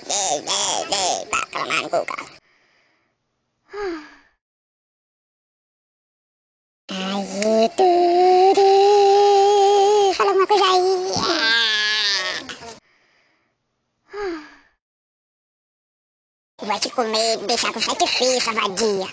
Vai tomar no cu, cara. Aí, tudo. Fala alguma coisa aí. Vai te comer, deixar com sete filhos, essa vadia.